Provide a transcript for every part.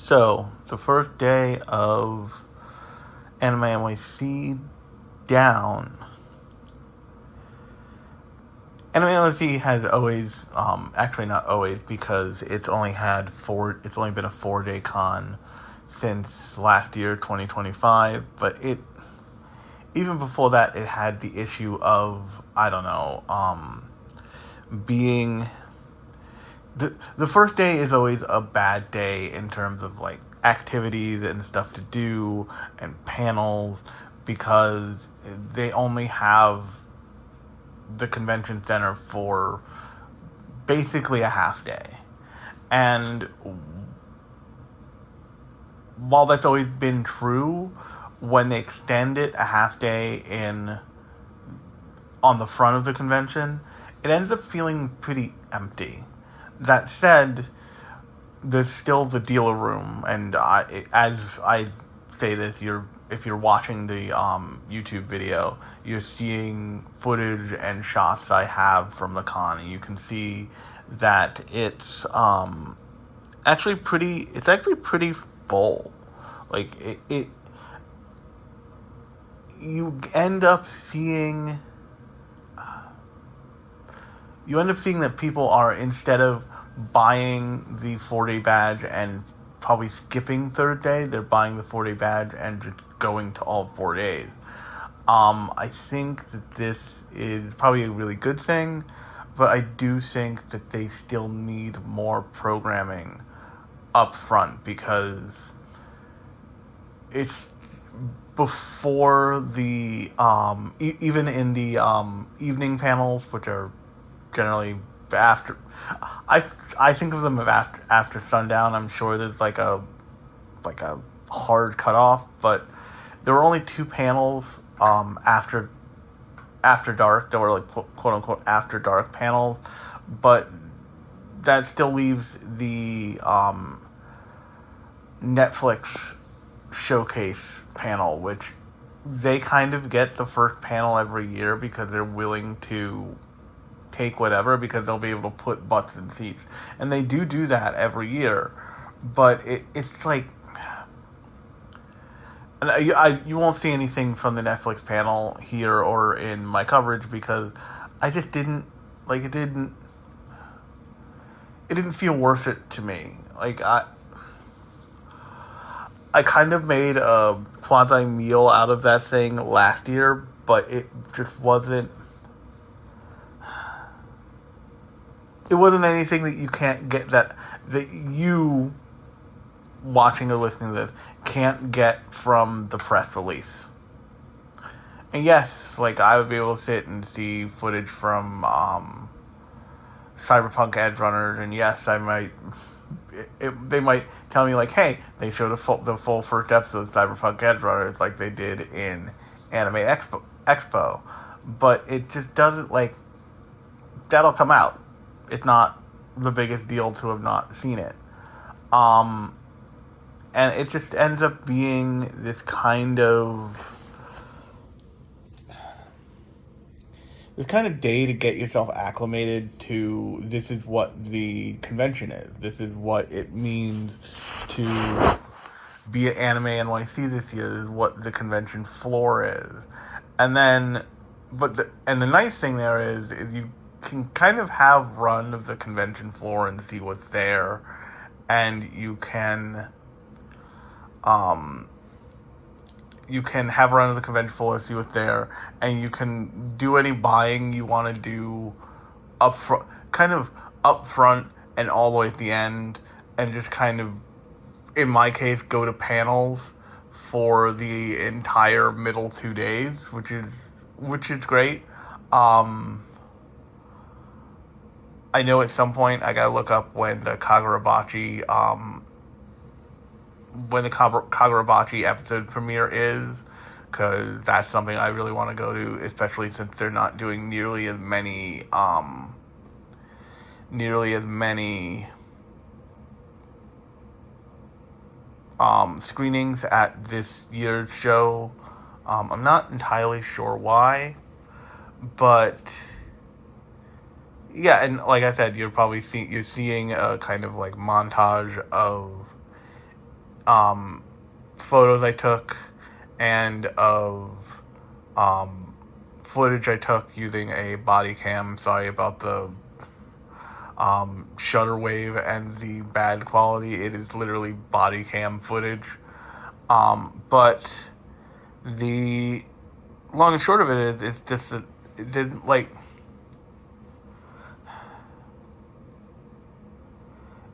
So, the first day of Anime NYC down. Anime NYC has always, actually not always, because it's only been a 4-day con since last year, 2025, but even before that, it had the issue of, I don't know, being the first day is always a bad day in terms of like activities and stuff to do and panels, because they only have the convention center for basically a half day. And while that's always been true, when they extend it a half day on the front of the convention, it ends up feeling pretty empty. That said, there's still the dealer room, and as I say this, if you're watching the YouTube video, you're seeing footage and shots I have from the con, and you can see that it's actually pretty full. Like it you end up seeing that people are, instead of buying the 4-day badge and probably skipping third day, they're buying the 4-day badge and just going to all 4 days. I think that this is probably a really good thing, but I do think that they still need more programming up front, because it's before the even in the evening panels, which are generally after, I think of them as after sundown. I'm sure there's like a hard cutoff, but there were only 2 panels after dark. There were like quote unquote after dark panels, but that still leaves the Netflix showcase panel, which they kind of get the first panel every year because they're willing to take whatever, because they'll be able to put butts in seats, and they do that every year. But it's like, and you won't see anything from the Netflix panel here or in my coverage, because I just didn't like it. It didn't feel worth it to me. Like I kind of made a quasi meal out of that thing last year, but it just wasn't. It wasn't anything that you can't get, that you, watching or listening to this, can't get from the press release. And yes, like, I would be able to sit and see footage from Cyberpunk Edge Runners, and yes, I might. They might tell me like, hey, they showed the full first episode of Cyberpunk Edge Runners like they did in Anime Expo, but it just doesn't, like, that'll come out. It's not the biggest deal to have not seen it. And it just ends up being this kind of day to get yourself acclimated to, this is what the convention is. This is what it means to be at Anime NYC this year. This is what the convention floor is. And then, the nice thing there is you can kind of have run of the convention floor and see what's there, and you can have a run of the convention floor, see what's there, and you can do any buying you want to do up front and all the way at the end, and just kind of, in my case, go to panels for the entire middle 2 days, which is great. I know at some point I gotta look up when the Kagurabachi episode premiere is, because that's something I really want to go to, especially since they're not doing nearly as many screenings at this year's show. I'm not entirely sure why, but yeah, and like I said, you're seeing a kind of like montage of photos I took and of footage I took using a body cam. Sorry about the shutter wave and the bad quality. It is literally body cam footage. But the long and short of it is, it's just that it didn't like.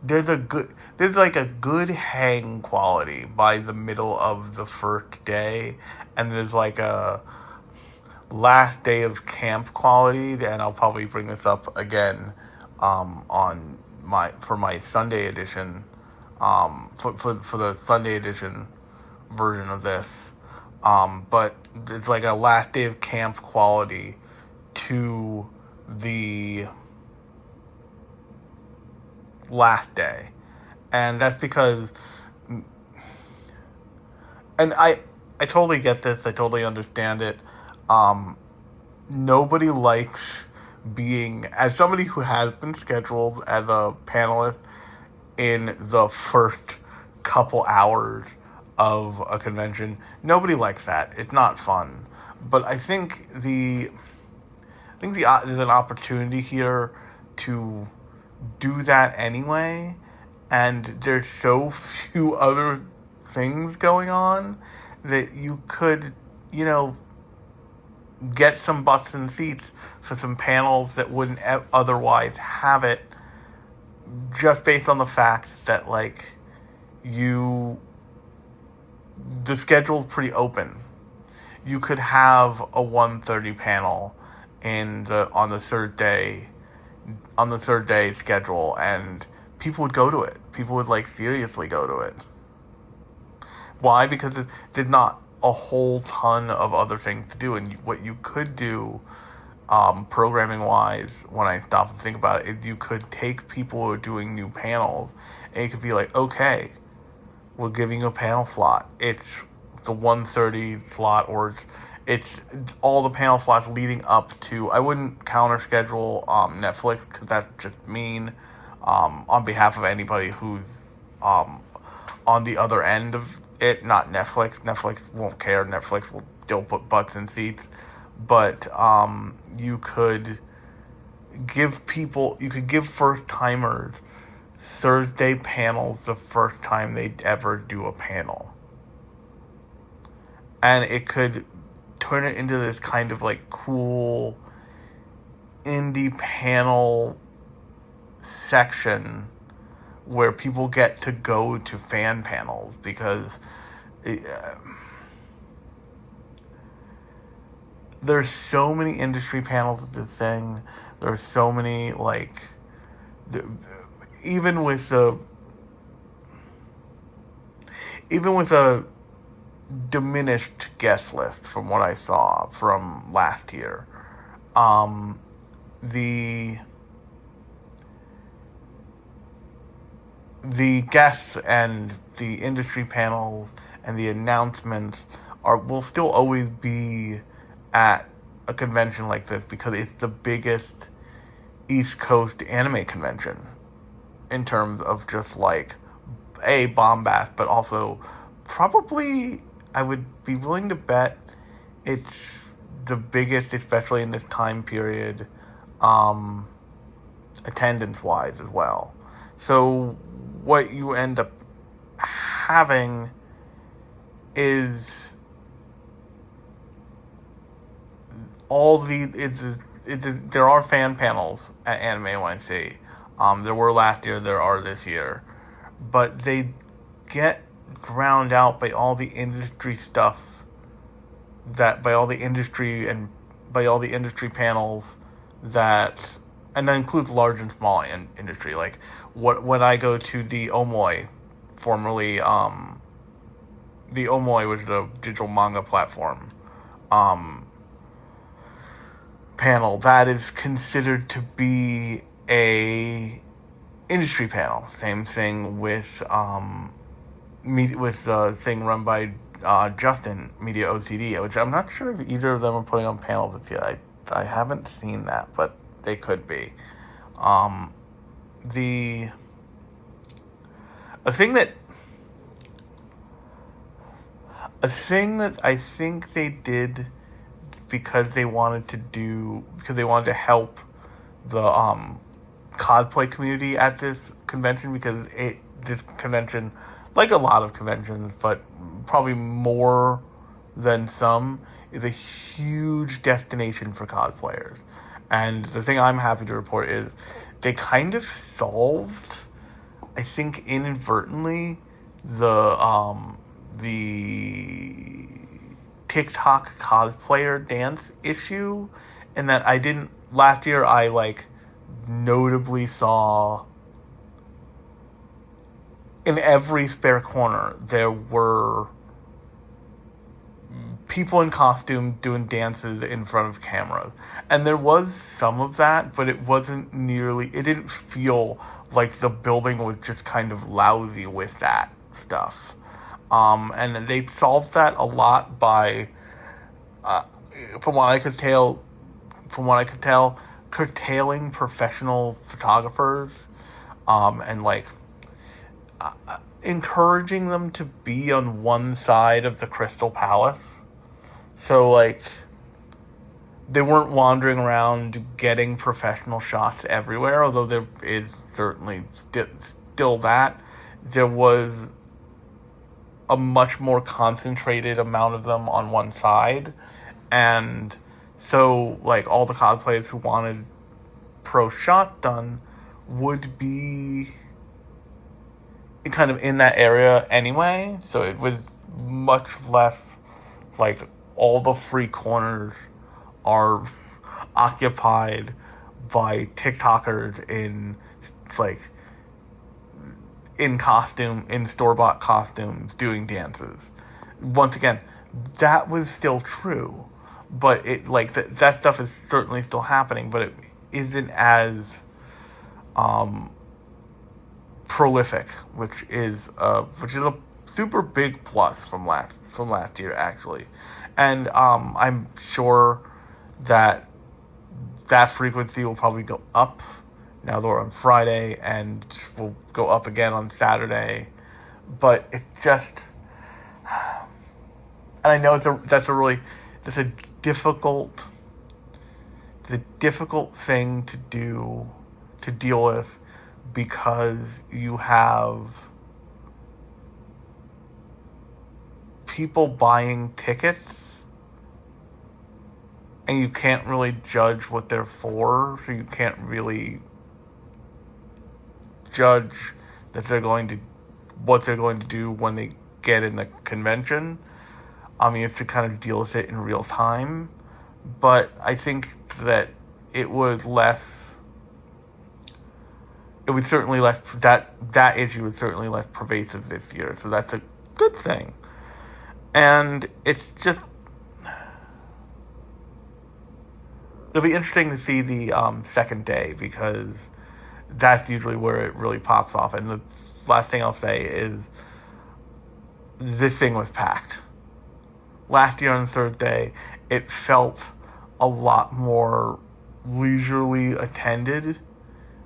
There's like a good hang quality by the middle of the first day, and there's like a last day of camp quality. And I'll probably bring this up again on my Sunday edition, for the Sunday edition version of this. But it's like a last day of camp quality to the last day, and that's because, and I totally get this. I totally understand it. Nobody likes being, as somebody who has been scheduled as a panelist in the first couple hours of a convention, nobody likes that. It's not fun. But I think there's an opportunity here to do that anyway, and there's so few other things going on that you could, get some butts and seats for some panels that wouldn't otherwise have it, just based on the fact that the schedule's pretty open. You could have a 1:30 panel on the third day schedule, and people would go to it. People would seriously go to it. Why? Because there's not a whole ton of other things to do, and what you could do, programming wise, when I stop and think about it, is you could take people who are doing new panels, and you could be like, okay, we're giving you a panel slot. It's the 1:30 slot, or it's all the panel slots leading up to. I wouldn't counter schedule Netflix, because that's just mean. On behalf of anybody who's on the other end of it, not Netflix. Netflix won't care. Netflix will still put butts in seats. But you could give first timers Thursday panels the first time they ever do a panel, and it could turn it into this kind of cool indie panel section where people get to go to fan panels, because there's so many industry panels at this thing. There's so many even with a diminished guest list from what I saw from last year, the guests and the industry panels and the announcements will still always be at a convention like this, because it's the biggest East Coast anime convention in terms of just bombast, but also probably, I would be willing to bet, it's the biggest, especially in this time period, attendance-wise as well. So what you end up having is there are fan panels at Anime NYC. There were last year, there are this year, but they get drowned out by all the industry stuff, by all the industry panels that, and that includes large and small industry. When I go to the Omoi, formerly the Omoi was the digital manga platform panel, that is considered to be a industry panel. Same thing with the thing run by Justin, Media OCD, which I'm not sure if either of them are putting on panels this year. I haven't seen that, but they could be. A thing that A thing that I think they did because they wanted to help the cosplay community at this convention, because this convention, like a lot of conventions, but probably more than some, is a huge destination for cosplayers. And the thing I'm happy to report is they kind of solved, I think inadvertently, the TikTok cosplayer dance issue, and that last year I notably saw in every spare corner there were people in costume doing dances in front of cameras. And there was some of that, but it didn't feel like the building was just kind of lousy with that stuff. And they solved that a lot by, from what I could tell, curtailing professional photographers, and encouraging them to be on one side of the Crystal Palace. So they weren't wandering around getting professional shots everywhere, although there is certainly still that. There was a much more concentrated amount of them on one side, and so all the cosplayers who wanted pro shot done would be kind of in that area anyway, so it was much less all the free corners are occupied by TikTokers in costume, in store-bought costumes, doing dances. Once again, that was still true, but it that stuff is certainly still happening, but it isn't as prolific, which is a super big plus from last year, actually. And I'm sure that frequency will probably go up now that we're on Friday, and will go up again on Saturday. But it just, and I know that's a difficult thing to deal with, because you have people buying tickets and you can't really judge what they're for, so you can't really judge what they're going to do when they get in the convention. You have to kind of deal with it in real time. But I think that that issue was certainly less pervasive this year, so that's a good thing. And it's just, it'll be interesting to see the second day, because that's usually where it really pops off. And the last thing I'll say is, this thing was packed. Last year on the third day, it felt a lot more leisurely attended.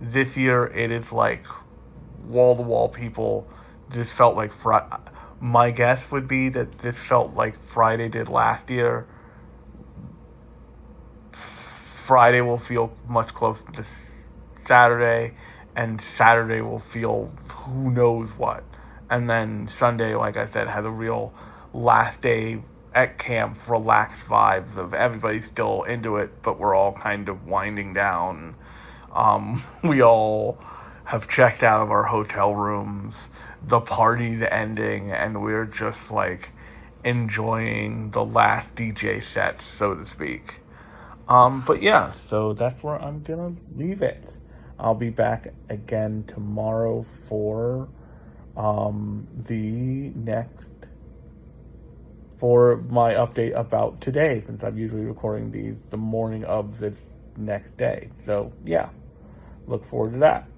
This year, it is wall-to-wall people. This felt like my guess would be that this felt like Friday did last year. Friday will feel much closer to Saturday, and Saturday will feel who knows what. And then Sunday, like I said, has a real last day at camp relaxed vibes of everybody's still into it, but we're all kind of winding down. We all have checked out of our hotel rooms, the party's ending, and we're just enjoying the last DJ set, so to speak. But yeah, so that's where I'm gonna leave it. I'll be back again tomorrow for for my update about today, since I'm usually recording these the morning of this next day. So yeah, look forward to that.